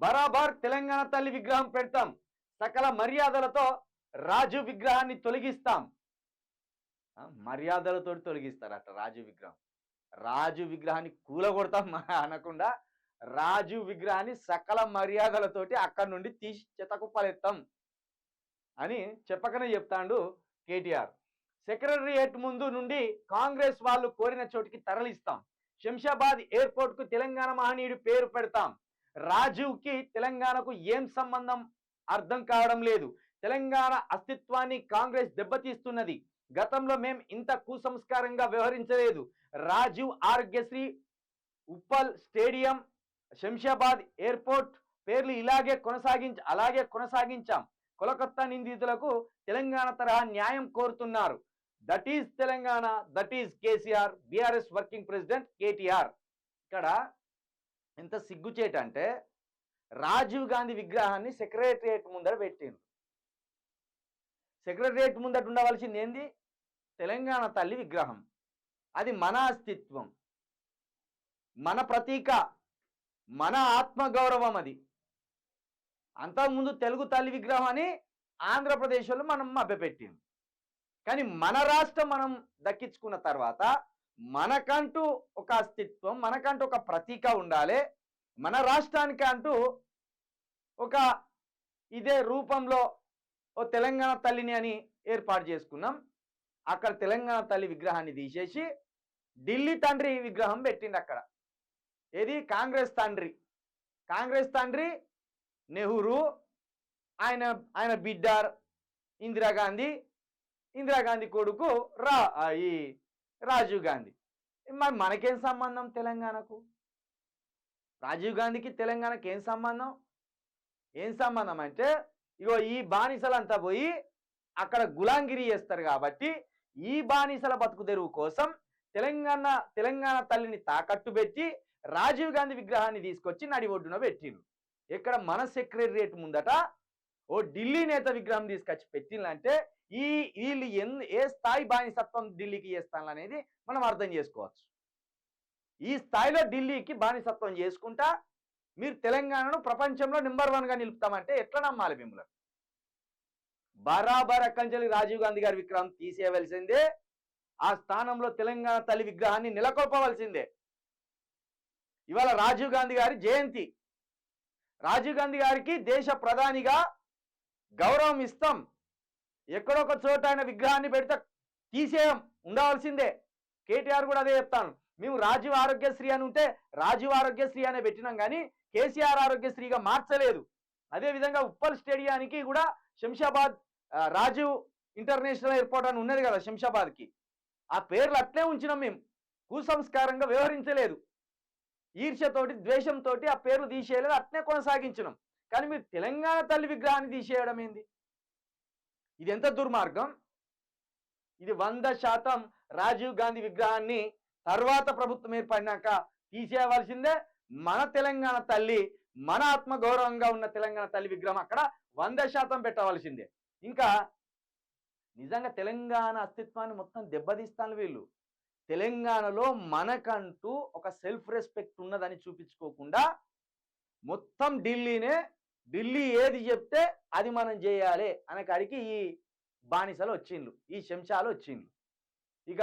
బరాబర్ తెలంగాణ తల్లి విగ్రహం పెడతాం, సకల మర్యాదలతో రాజు విగ్రహాన్ని తొలగిస్తాం. మర్యాదలతో తొలగిస్తారట రాజు విగ్రహం. రాజు విగ్రహాన్ని కూలగొడతాం అనకుండా రాజు విగ్రహాన్ని సకల మర్యాదలతోటి అక్కడి నుండి తీసి చెత్తకుప్పలెత్తాం అని చెప్పకనే చెప్తాండు కేటీఆర్. సెక్రటరియేట్ ముందు నుండి కాంగ్రెస్ వాళ్ళు కోరిన చోటికి తరలిస్తాం. శంషాబాద్ ఎయిర్పోర్ట్ కు తెలంగాణ మహనీయుడి పేరు పెడతాం. రాజీవ్కి తెలంగాణకు ఏం సంబంధం అర్థం కావడం లేదు. తెలంగాణ అస్తిత్వాన్ని కాంగ్రెస్ దెబ్బతీస్తున్నది. గతంలో మేం ఇంత కుసంస్కారంగా వ్యవహరించలేదు. రాజీవ్ ఆరోగ్యశ్రీ, ఉప్పల్ స్టేడియం, శంషాబాద్ ఎయిర్పోర్ట్ పేర్లు అలాగే కొనసాగించాం. కోలకత్తా నిందితులకు తెలంగాణ తరహా న్యాయం కోరుతున్నారు. That is Telangana, that is KCR, BRS working president KTR. ఇక్కడ ఎంత సిగ్గుచేటంటే రాజీవ్ గాంధీ విగ్రహాన్ని సెక్రటరియేట్ ముందర పెట్టిండ్రు. సెక్రటరియేట్ ముందట ఉండవలసింది ఏంది? తెలంగాణ తల్లి విగ్రహం. అది మన అస్తిత్వం, మన ప్రతీక, మన ఆత్మగౌరవం. అది అంతకుముందు తెలుగు తల్లి విగ్రహం అని ఆంధ్రప్రదేశ్లో మనం మభ్యపెట్టింది. కానీ మన రాష్ట్రం మనం దక్కించుకున్న తర్వాత మనకంటూ ఒక అస్తిత్వం, మనకంటూ ఒక ప్రతీక ఉండాలి. మన రాష్ట్రానికి అంటూ ఒక ఇదే రూపంలో ఓ తెలంగాణ తల్లిని అని ఏర్పాటు చేసుకున్నాం. అక్కడ తెలంగాణ తల్లి విగ్రహాన్ని తీసేసి ఢిల్లీ తండ్రి విగ్రహం పెట్టిండు అక్కడ. ఏది? కాంగ్రెస్ తండ్రి నెహ్రూ, ఆయన బిడ్డ ఇందిరాగాంధీ కొడుకు రాజీవ్ గాంధీ. మరి మనకేం సంబంధం తెలంగాణకు? రాజీవ్ గాంధీకి తెలంగాణకి ఏం సంబంధం అంటే ఇగో ఈ బానిసలంతా పోయి అక్కడ గులాంగిరి చేస్తారు కాబట్టి ఈ బానిసల బతుకు తెరువు కోసం తెలంగాణ తల్లిని తాకట్టు పెట్టి రాజీవ్ గాంధీ విగ్రహాన్ని తీసుకొచ్చి నడి ఒడ్డున పెట్టిండ్రు. ఇక్కడ మన సెక్రటరియేట్ ముందట ఓ ఢిల్లీ నేత విగ్రహం తీసుకొచ్చి పెట్టిందంటే వీళ్ళు ఏ స్థాయి బానిసత్వం ఢిల్లీకి చేస్తాను అనేది మనం అర్థం చేసుకోవచ్చు. ఈ స్థాయిలో ఢిల్లీకి బానిసత్వం చేసుకుంటా మీరు తెలంగాణను ప్రపంచంలో నెంబర్ 1గా నిలుపుతామంటే ఎట్లా నమ్మాలి మిమ్మల్ని? బరాబర్ అక్కంచెలి రాజీవ్ గాంధీ గారి విగ్రహం తీసేయవలసిందే. ఆ స్థానంలో తెలంగాణ తల్లి విగ్రహాన్ని నెలకొల్పవలసిందే. ఇవాళ రాజీవ్ గాంధీ గారి జయంతి. రాజీవ్ గాంధీ గారికి దేశ ప్రధానిగా గౌరవం ఇస్తాం. ఎక్కడొక చోట ఆయన విగ్రహాన్ని పెడితే తీసేయం, ఉండవలసిందే. కేటీఆర్ కూడా అదే చెప్తాను. మేము రాజీవ్ ఆరోగ్యశ్రీ అని ఉంటే రాజీవ్ ఆరోగ్యశ్రీ అనే పెట్టినాం, కానీ కేసీఆర్ ఆరోగ్యశ్రీగా మార్చలేదు. అదేవిధంగా ఉప్పల్ స్టేడియానికి కూడా శంషాబాద్ రాజీవ్ ఇంటర్నేషనల్ ఎయిర్పోర్ట్ అని ఉన్నది కదా శంషాబాద్కి, ఆ పేర్లు అట్లే ఉంచినాం. మేము కుసంస్కారంగా వ్యవహరించలేదు. ఈర్ష్యతోటి ద్వేషంతో ఆ పేర్లు తీసేయలేదు, అట్నే కొనసాగించినాం. కానీ మీరు తెలంగాణ తల్లి విగ్రహాన్ని తీసేయడం ఏంది? ఇది ఎంత దుర్మార్గం! ఇది 100% రాజీవ్ గాంధీ విగ్రహాన్ని తర్వాత ప్రభుత్వం ఏర్పడినాక తీసేయవలసిందే. మన తెలంగాణ తల్లి, మన ఆత్మగౌరవంగా ఉన్న తెలంగాణ తల్లి విగ్రహం అక్కడ 100% పెట్టవలసిందే. ఇంకా నిజంగా తెలంగాణ అస్తిత్వాన్ని మొత్తం దెబ్బతీస్తాను వీళ్ళు. తెలంగాణలో మనకంటూ ఒక సెల్ఫ్ రెస్పెక్ట్ ఉన్నదని చూపించుకోకుండా మొత్తం ఢిల్లీ ఏది చెప్తే అది మనం చేయాలి అనే కాడికి ఈ బానిసలు వచ్చిండ్రు, ఈ శంషాలు వచ్చిండ్రు. ఇక